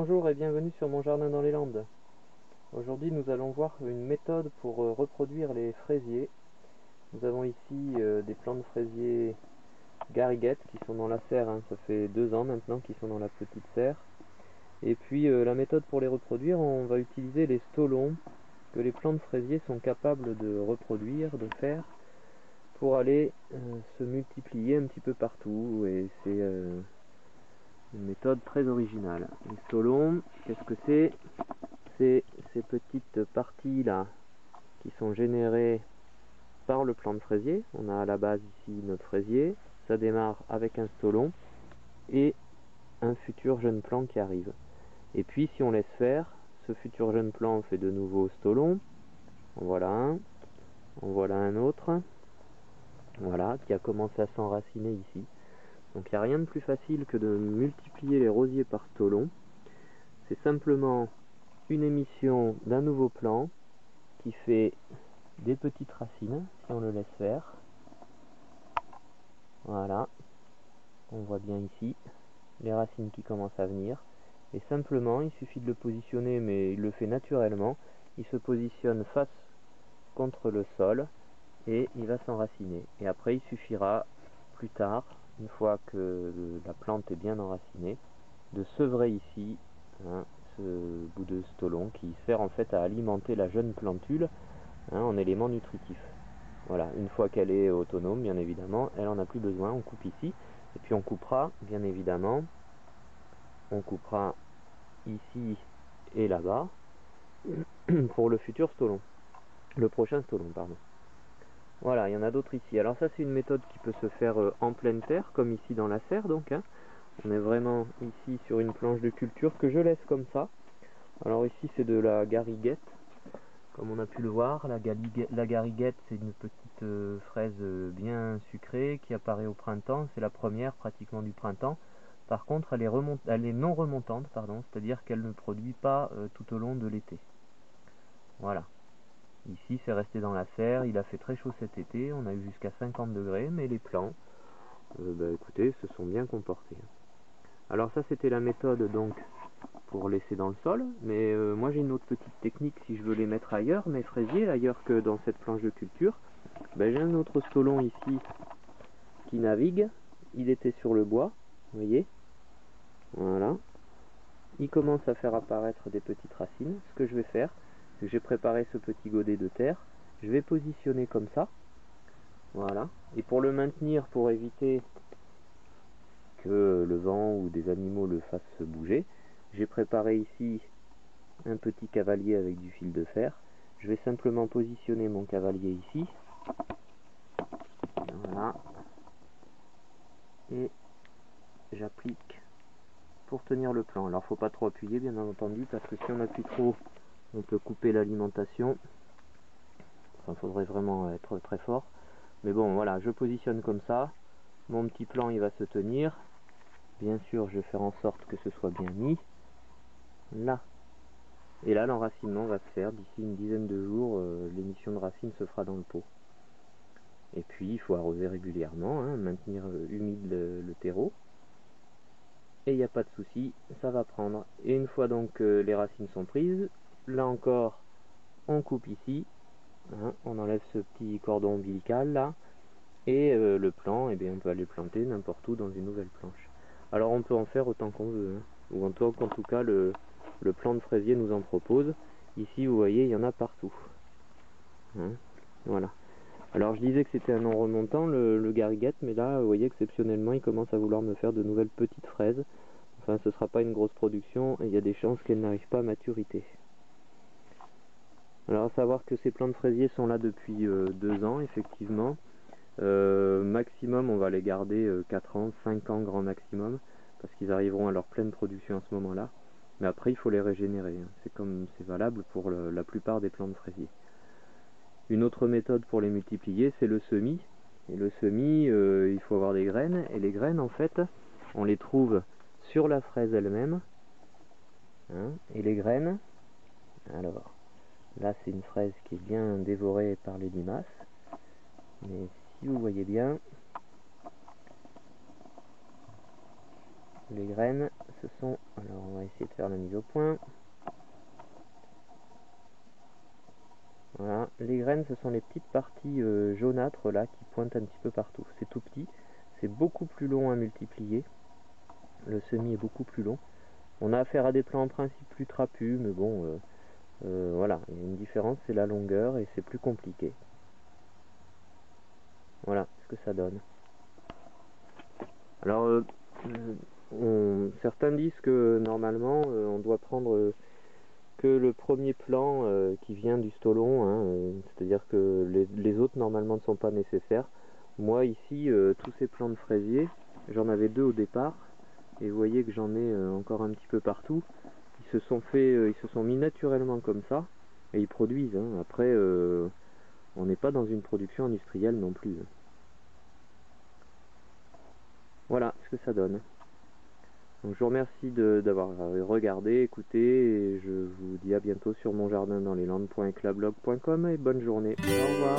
Bonjour et bienvenue sur mon jardin dans les Landes. Aujourd'hui nous allons voir une méthode pour reproduire les fraisiers. Nous avons ici des plants de fraisiers gariguettes qui sont dans la serre, ça fait 2 ans maintenant qu'ils sont dans la petite serre. Et puis la méthode pour les reproduire, on va utiliser les stolons que les plants de fraisiers sont capables de reproduire, de faire, pour aller se multiplier un petit peu partout. Et c'est une méthode très originale. Les stolons, qu'est-ce que c'est? C'est ces petites parties là qui sont générées par le plant de fraisier. On a à la base ici notre fraisier, ça démarre avec un stolon et un futur jeune plant qui arrive. Et puis si on laisse faire, ce futur jeune plant fait de nouveaux stolons. En voilà un, en voilà un autre, voilà, qui a commencé à s'enraciner ici. Donc il n'y a rien de plus facile que de multiplier les rosiers par stolon. C'est simplement une émission d'un nouveau plant qui fait des petites racines, si on le laisse faire. Voilà, on voit bien ici les racines qui commencent à venir. Et simplement, il suffit de le positionner, mais il le fait naturellement. Il se positionne face contre le sol et il va s'enraciner. Et après, il suffira plus tard, une fois que la plante est bien enracinée, de sevrer ici ce bout de stolon qui sert en fait à alimenter la jeune plantule en éléments nutritifs. Voilà, une fois qu'elle est autonome, bien évidemment, elle en a plus besoin. On coupe ici, et puis on coupera, bien évidemment, on coupera ici et là-bas pour le futur stolon, le prochain stolon, pardon. Voilà, il y en a d'autres ici. Alors ça, c'est une méthode qui peut se faire en pleine terre, comme ici dans la serre, donc. On est vraiment ici sur une planche de culture que je laisse comme ça. Alors ici, c'est de la gariguette. Comme on a pu le voir, la gariguette, c'est une petite fraise bien sucrée qui apparaît au printemps. C'est la première pratiquement du printemps. Par contre, elle est non remontante, c'est-à-dire qu'elle ne produit pas tout au long de l'été. Voilà. Ici, c'est resté dans la serre. Il a fait très chaud cet été. On a eu jusqu'à 50 degrés, mais les plants, écoutez, se sont bien comportés. Alors ça, c'était la méthode donc pour laisser dans le sol, mais moi j'ai une autre petite technique si je veux les mettre ailleurs, mes fraisiers, ailleurs que dans cette planche de culture. J'ai un autre stolon ici qui navigue, il était sur le bois, vous voyez, voilà, il commence à faire apparaître des petites racines. Ce que je vais faire, c'est que j'ai préparé ce petit godet de terre, je vais positionner comme ça, voilà, et pour le maintenir, pour éviter que le vent ou des animaux le fassent bouger, j'ai préparé ici un petit cavalier avec du fil de fer. Je vais simplement positionner mon cavalier ici. Voilà. Et j'applique pour tenir le plan. Alors faut pas trop appuyer bien entendu, parce que si on appuie trop, on peut couper l'alimentation. Enfin, faudrait vraiment être très fort. Mais bon, voilà, je positionne comme ça. Mon petit plan, il va se tenir. Bien sûr, je vais faire en sorte que ce soit bien mis. Là. Et là, l'enracinement va se faire d'ici une dizaine de jours. L'émission de racines se fera dans le pot. Et puis, il faut arroser régulièrement, maintenir humide le terreau. Et il n'y a pas de souci, ça va prendre. Et une fois donc les racines sont prises, là encore, on coupe ici. On enlève ce petit cordon ombilical là. Et le plant, on peut aller le planter n'importe où dans une nouvelle planche. Alors on peut en faire autant qu'on veut. Ou en tout cas, le plant de fraisier nous en propose. Ici, vous voyez, il y en a partout. Voilà. Alors je disais que c'était un non remontant, le gariguette, mais là, vous voyez, exceptionnellement, il commence à vouloir me faire de nouvelles petites fraises. Enfin, ce sera pas une grosse production, et il y a des chances qu'elle n'arrive pas à maturité. Alors à savoir que ces plants de fraisiers sont là depuis 2 ans, effectivement. Maximum, on va les garder 4 ans, 5 ans grand maximum, parce qu'ils arriveront à leur pleine production à ce moment-là. Mais après, il faut les régénérer. C'est valable pour la plupart des plants de fraisiers. Une autre méthode pour les multiplier, c'est le semis. Et le semis, il faut avoir des graines. Et les graines, en fait, on les trouve sur la fraise elle-même. Et les graines, alors, là c'est une fraise qui est bien dévorée par les limaces. Mais si vous voyez bien, les graines ce sont... Alors on va essayer de faire la mise au point. Voilà, les graines ce sont les petites parties jaunâtres là qui pointent un petit peu partout. C'est tout petit, c'est beaucoup plus long à multiplier. Le semis est beaucoup plus long. On a affaire à des plants en principe plus trapus, mais bon, voilà, il y a une différence, c'est la longueur et c'est plus compliqué. Voilà ce que ça donne. Alors, certains disent que normalement, on doit prendre que le premier plant qui vient du stolon, hein, c'est-à-dire que les autres normalement ne sont pas nécessaires. Moi ici, tous ces plants de fraisier, j'en avais 2 au départ, et vous voyez que j'en ai encore un petit peu partout. Ils se sont mis naturellement comme ça, et ils produisent. Hein. Après, on n'est pas dans une production industrielle non plus. Voilà ce que ça donne. Donc je vous remercie d'avoir regardé, écouté, et je vous dis à bientôt sur monjardindansleslande.eclablog.com et bonne journée. Au revoir.